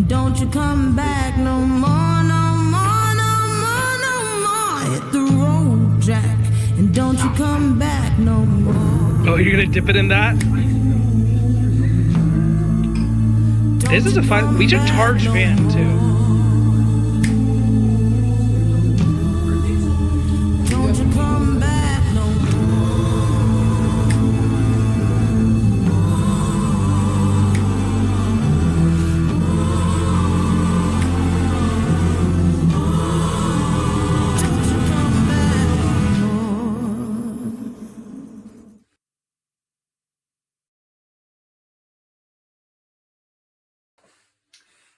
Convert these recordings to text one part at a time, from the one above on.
And don't you come back no more, no more, no more, no more. Hit the road, Jack, and don't you come back no more. Oh, you're gonna dip it in that? This is a fun. We should charge Van too. Don't you come back no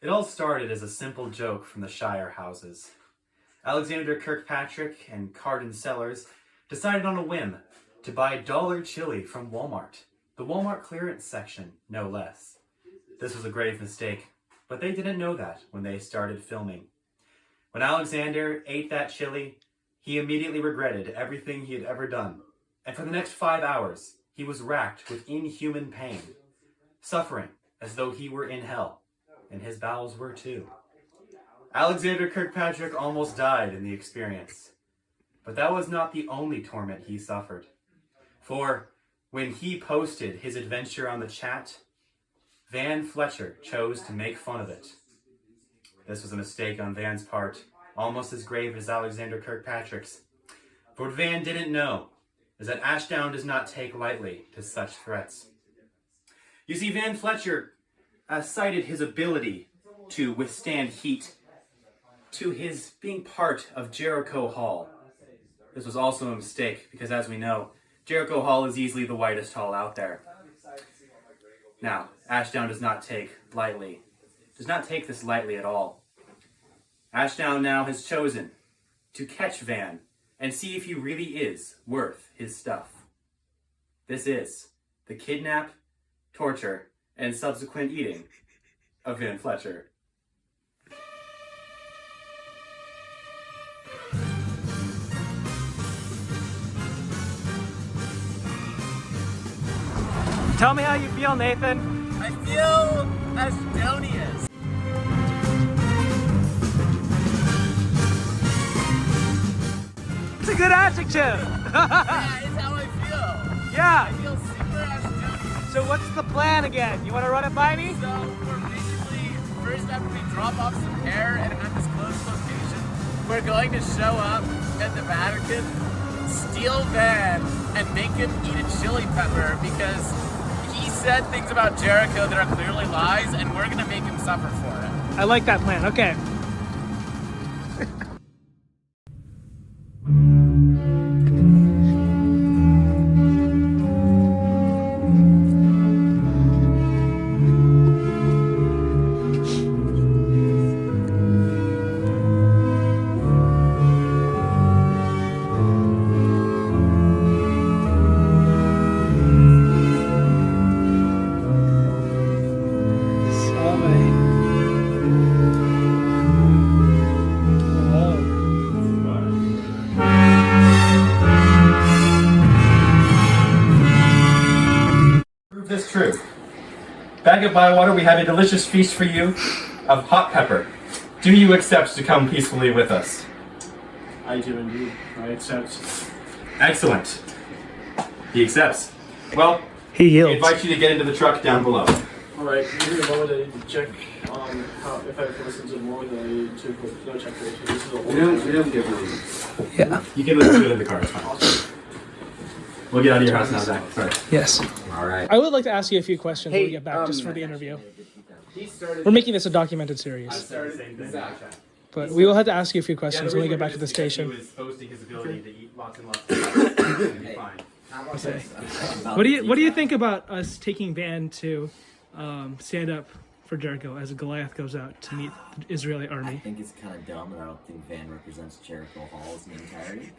It all started as a simple joke from the Shire houses. Alexander Kirkpatrick and Carden Sellers decided on a whim to buy dollar chili from Walmart, the Walmart clearance section, no less. This was a grave mistake, but they didn't know that when they started filming. When Alexander ate that chili, he immediately regretted everything he had ever done, and for the next 5 hours, he was racked with inhuman pain, suffering as though he were in hell. And his bowels were too. Alexander Kirkpatrick almost died in the experience. But that was not the only torment he suffered. For when he posted his adventure on the chat, Van Fletcher chose to make fun of it. This was a mistake on Van's part, almost as grave as Alexander Kirkpatrick's. For what Van didn't know is that Ashdown does not take lightly to such threats. You see, Van Fletcher cited his ability to withstand heat to his being part of Jericho Hall. This was also a mistake because, as we know, Jericho Hall is easily the whitest hall out there. Now, Ashdown does not take this lightly at all. Ashdown now has chosen to catch Van and see if he really is worth his stuff. This is the kidnap, torture, and subsequent eating of Van Fletcher. Tell me how you feel, Nathan. I feel Ashdonius. It's a good adjective. Yeah, it's how I feel. Yeah. I feel super Ashdonius. So what's the plan again? You want to run it by me? So we're basically, first after we drop off some hair at an undisclosed location, we're going to show up at the Vatican, steal Van, and make him eat a chili pepper because he said things about Jericho that are clearly lies, and we're going to make him suffer for it. I like that plan. Okay. This true. Back at Bywater, we have a delicious feast for you of hot pepper. Do you accept to come peacefully with us? I do indeed. I accept. Excellent. He accepts. Well, He I yields. invite you to get into the truck down below. Alright, give me a moment. I need to check on how, if I have to listen to more than I need to put no check rate. This is a We don't give you. Yeah. You can listen to it in the car, it's fine. We'll get out of your house now, Zach. Sorry. Yes. All right. I would like to ask you a few questions when we get back, just for the interview. We're making this a documented series, but we will have to ask you a few questions when we get back to the station. He was boasting his ability to eat lots and lots of food. It'll be fine. Okay. What do you think about us taking Van to stand up for Jericho as Goliath goes out to meet the Israeli I army? think it's kind of dumb, and I don't think Van represents Jericho Hall as an entirety.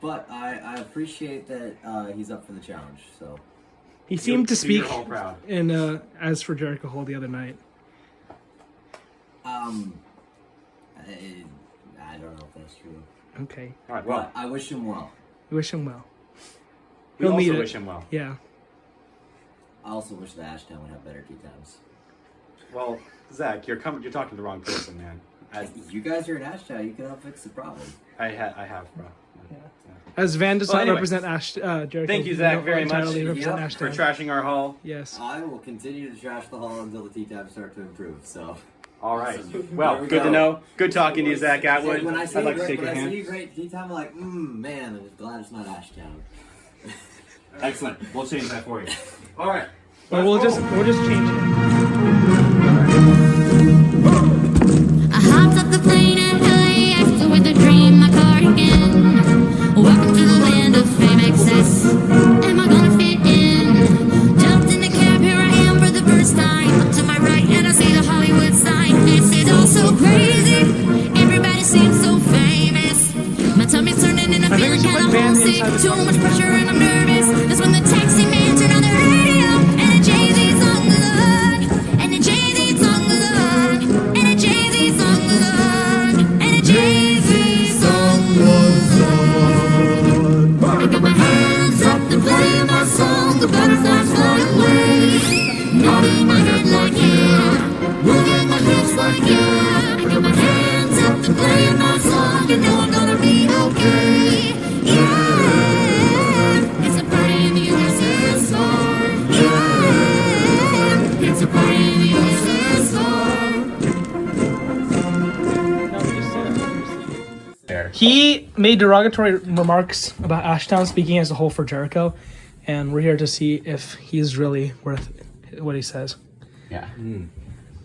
But I appreciate that he's up for the challenge. So He seemed to Do your speak hall proud. in as for Jericho Hall the other night. I don't know if that's true. Okay. All right, well, But I wish him well. We wish him well. we He'll need also it. wish him well. Yeah. I also wish the Ashtown would have better tea times. Well, Zach, you're talking to the wrong person, man. You guys are in Ashtown. You can help fix the problem. I have, bro. Yeah. As Van does Well, not anyway. represent Jericho. Thank you, we Zach, don't very much entirely represent Yep. for Ashtown. trashing our hall. Yes. I will continue to trash the hall until the tea times start to improve. So. All right. Awesome. Well, There we good to go. know. Good talking to you, Zach Atwood. When I see I'd like to shake your when I hand. see great tea time, I'm like, man, I'm glad it's not Ashtown. Excellent. We'll change that for you. All right. But we'll just change it. I hopped off the plane at LAX with a dream, my cardigan. Welcome to the land of fame excess. Am I gonna fit in? Jumped in the cab, here I am for the first time. Up to my right, and I see the Hollywood sign. This is all so crazy. Everybody seems so famous. My tummy's turning and I feel think we like should put I'm Van homesick. inside the Too car. much pressure and I'm nervous. That's when the taxi man turned on the radio and a Jay-Z song was on. And a Jay-Z song was on. And a Jay-Z song was on. And a Jay-Z song was on. I got my hands up to play my song. The butterflies fly away. Nodding my head like yeah. Moving my hips like yeah. I got my hands up to play my song. You know I'm gonna be okay. Yeah. It's a party in the USSR. Yeah. It's a party in the USSR. He made derogatory remarks about Ashtown, speaking as a whole for Jericho, and we're here to see if he's really worth what he says. Yeah.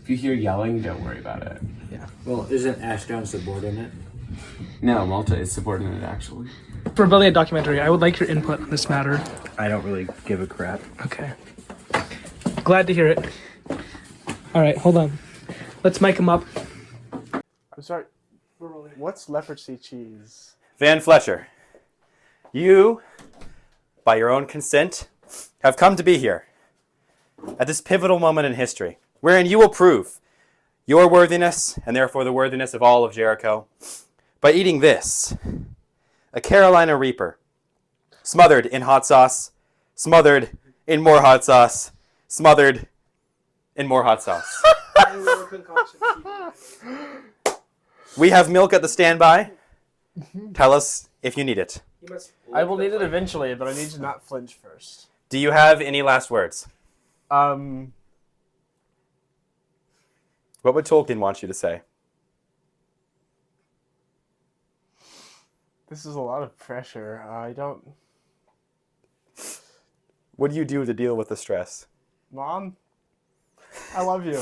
If you hear yelling, don't worry about it. Well, isn't Ashdown subordinate? No, Malta is subordinate, actually. For building a documentary, I would like your input on this matter. I don't really give a crap. Okay. Glad to hear it. All right, hold on. Let's mic him up. I'm sorry. What's leprosy cheese? Van Fletcher, you, by your own consent, have come to be here at this pivotal moment in history, wherein you will prove your worthiness, and therefore the worthiness of all of Jericho, by eating this, a Carolina Reaper, smothered in hot sauce, smothered in more hot sauce, smothered in more hot sauce. We have milk at the standby. Tell us if you need it. I will need it eventually, but I need to not flinch first. Do you have any last words? What would Tolkien want you to say? This is a lot of pressure. I don't... What do you do to deal with the stress? Mom? I love you.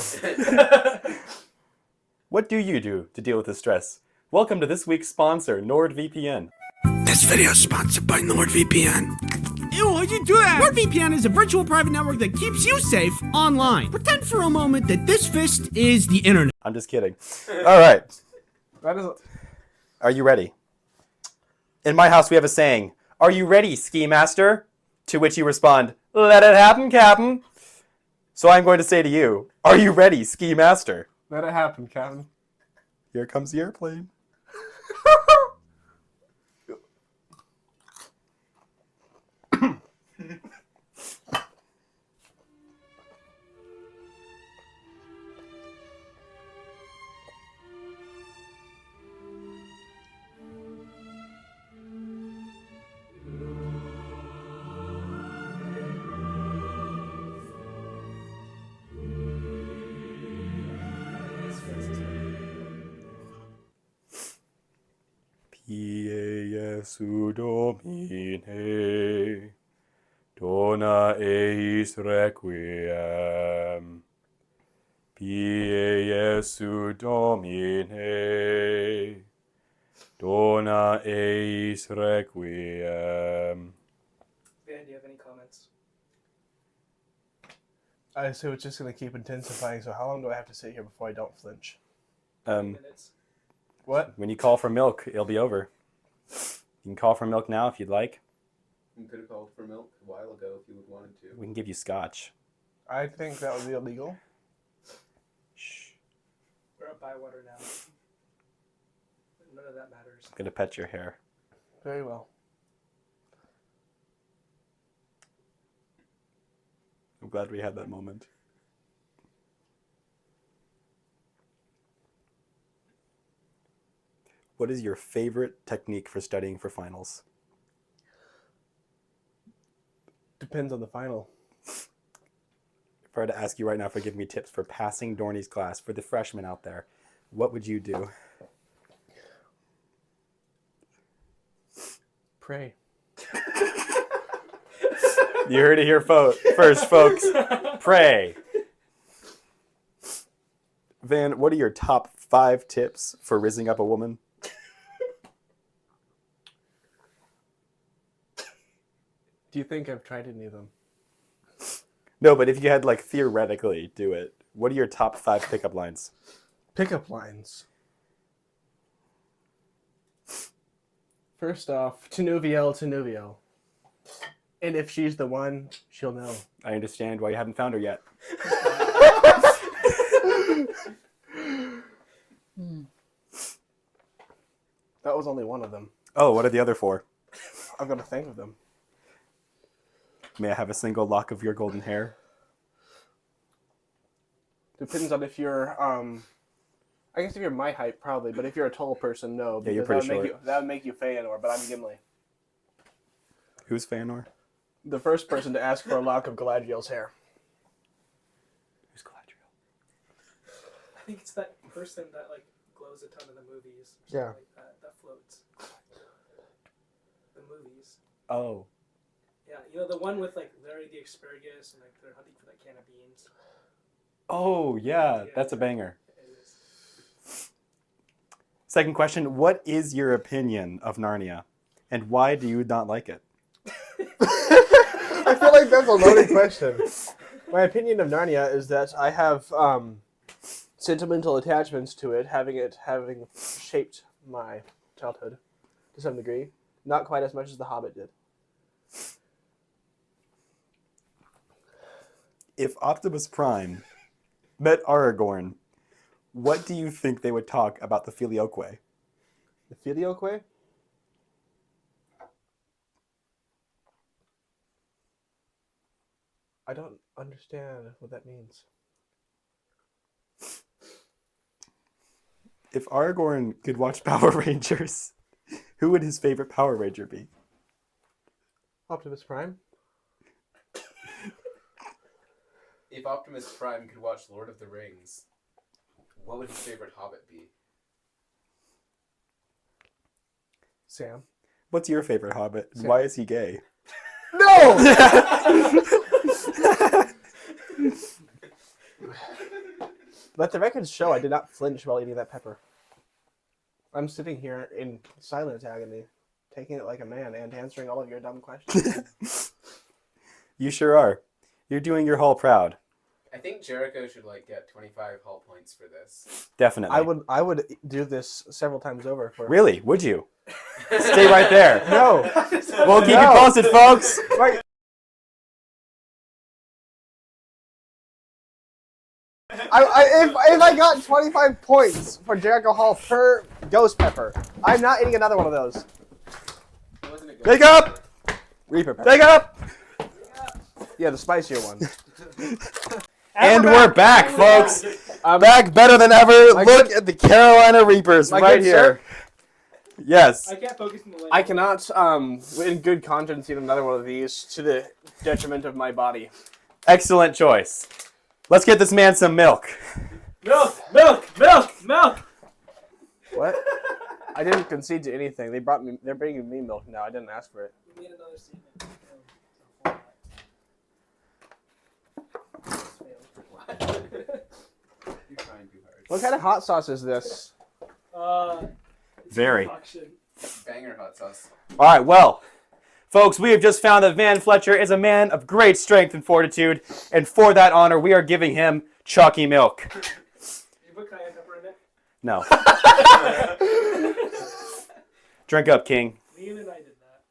What do you do to deal with the stress? Welcome to this week's sponsor, NordVPN. This video is sponsored by NordVPN. Ew, why'd you do that? NordVPN is a virtual private network that keeps you safe online. Pretend for a moment that this fist is the internet. I'm just kidding. All right. That is... Are you ready? In my house, we have a saying, "Are you ready, Ski Master?" To which you respond, "Let it happen, Captain." So I'm going to say to you, are you ready, Ski Master? Let it happen, Captain. Here comes the airplane. Jesu Domine, dona eis requiem. Pie Jesu Domine, dona eis requiem. Van, do you have any comments? I assume it's just going to keep intensifying, so how long do I have to sit here before I don't flinch? Minutes. What? When you call for milk, it'll be over. You can call for milk now if you'd like. You could have called for milk a while ago if you would wanted to. We can give you scotch. I think that would be illegal. Shh. We're at Bywater now. None of that matters. I'm gonna pet your hair. Very well. I'm glad we had that moment. What is your favorite technique for studying for finals? Depends on the final. If I were to ask you right now for giving me tips for passing Dorney's class for the freshmen out there, what would you do? Pray. You heard it here first, folks. Pray. Van, what are your top 5 tips for rizzing up a woman? Do you think I've tried any of them? No, but if you had, like, theoretically do it, what are your top 5 pickup lines? Pickup lines. First off, Tenuviel. And if she's the one, she'll know. I understand why you haven't found her yet. That was only one of them. Oh, what are the other 4? I've got to think of them. May I have a single lock of your golden hair? Depends on if you're, I guess if you're my height, probably. But if you're a tall person, no. Yeah, you're because pretty short. That would make you Feanor, but I'm Gimli. Who's Feanor? The first person to ask for a lock of Galadriel's hair. Who's Galadriel? I think it's that person that like glows a ton in the movies. Or Yeah. something like that floats. The movies. Oh. Yeah, you know the one with like Larry the Asparagus and like they're hunting for that can of beans. Oh, yeah, that's a banger. Second question, what is your opinion of Narnia? And why do you not like it? I feel like that's a loaded question. My opinion of Narnia is that I have sentimental attachments to it, having shaped my childhood to some degree. Not quite as much as The Hobbit did. If Optimus Prime met Aragorn, what do you think they would talk about the Filioque? The Filioque? I don't understand what that means. If Aragorn could watch Power Rangers, who would his favorite Power Ranger be? Optimus Prime? If Optimus Prime could watch Lord of the Rings, what would his favorite Hobbit be? Sam. What's your favorite Hobbit? Sam. Why is he gay? No! Let the records show I did not flinch while eating that pepper. I'm sitting here in silent agony, taking it like a man and answering all of your dumb questions. You sure are. You're doing your hall proud. I think Jericho should get 25 Hall points for this. Definitely. I would do this several times over. For Really? Would you? Stay right there. No. We'll keep you posted, folks. Right. If I got 25 points for Jericho Hall per ghost pepper, I'm not eating another one of those. Pick up! Reaper pepper. Pick up! Yeah, the spicier one. And we're back, folks. Back better than ever. Look at the Carolina Reapers right here. Yes. I can't focus on the light. I cannot, in good conscience, eat another one of these to the detriment of my body. Excellent choice. Let's get this man some milk. Milk! What? I didn't concede to anything. They're bringing me milk now. I didn't ask for it. We made another statement. You're trying too hard. What kind of hot sauce is this? It's Very. concoction. Banger hot sauce. All right, well, folks, we have just found that Van Fletcher is a man of great strength and fortitude, and for that honor, we are giving him chalky milk. You put cayenne pepper in it? No. Drink up, King. Liam and I did that.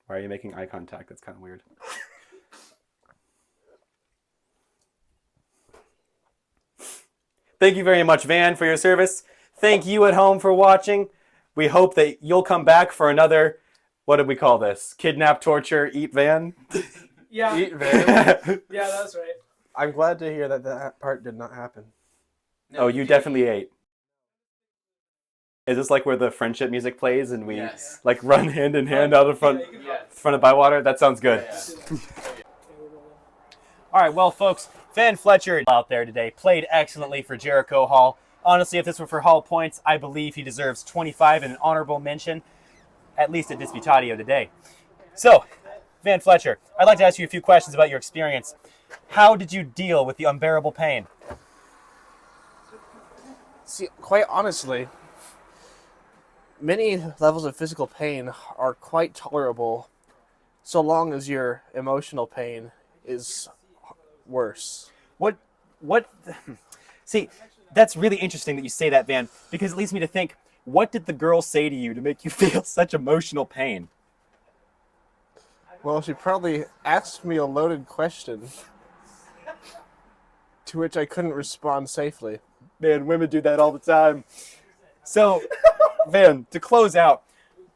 Why are you making eye contact? That's kind of weird. Thank you very much, Van, for your service. Thank you at home for watching. We hope that you'll come back for another, what did we call this? Kidnap, torture, eat Van? Yeah. Eat Van. Yeah, that's right. I'm glad to hear that that part did not happen. Oh, you definitely ate. Is this like where the friendship music plays and we Yes. like run hand in hand out of front of Bywater? That sounds good. All right, well, folks, Van Fletcher out there today played excellently for Jericho Hall. Honestly, if this were for Hall points, I believe he deserves 25 and an honorable mention, at least at Disputatio today. So, Van Fletcher, I'd like to ask you a few questions about your experience. How did you deal with the unbearable pain? See, quite honestly, many levels of physical pain are quite tolerable so long as your emotional pain is worse. What, see, that's really interesting that you say that, Van, because it leads me to think, what did the girl say to you to make you feel such emotional pain? Well, she probably asked me a loaded question to which I couldn't respond safely. Man, women do that all the time. So, Van, to close out,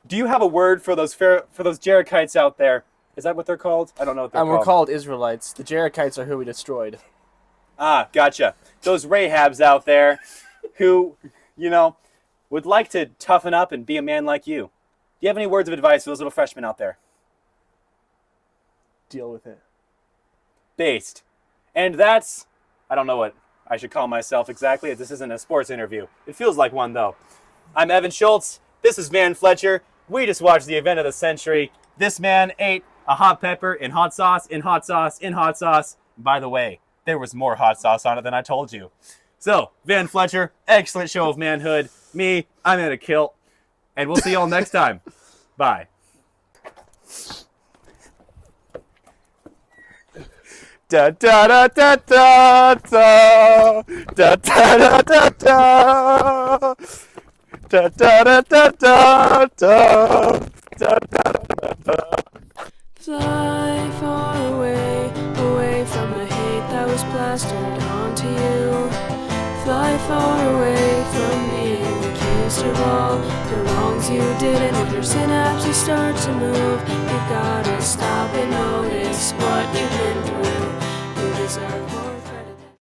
do you have a word for those Jerichites out there? Is that what they're called? I don't know what they're called. We're called Israelites. The Jerichites are who we destroyed. Ah, gotcha. Those Rahabs out there who, would like to toughen up and be a man like you. Do you have any words of advice for those little freshmen out there? Deal with it. Based. And that's, I don't know what I should call myself exactly. This isn't a sports interview. It feels like one, though. I'm Evan Schultz. This is Van Fletcher. We just watched the event of the century. This man ate a hot pepper in hot sauce, in hot sauce, in hot sauce. By the way, there was more hot sauce on it than I told you. So, Van Fletcher, excellent show of manhood. Me, I'm in a kilt. And we'll see y'all next time. Bye. Da da da da da da da da da da da da da da da da da. Fly far away, away from the hate that was plastered onto you. Fly far away from being accused of all the wrongs you did, and if your synapses start to move, you've gotta stop and notice what you've been through. You deserve more.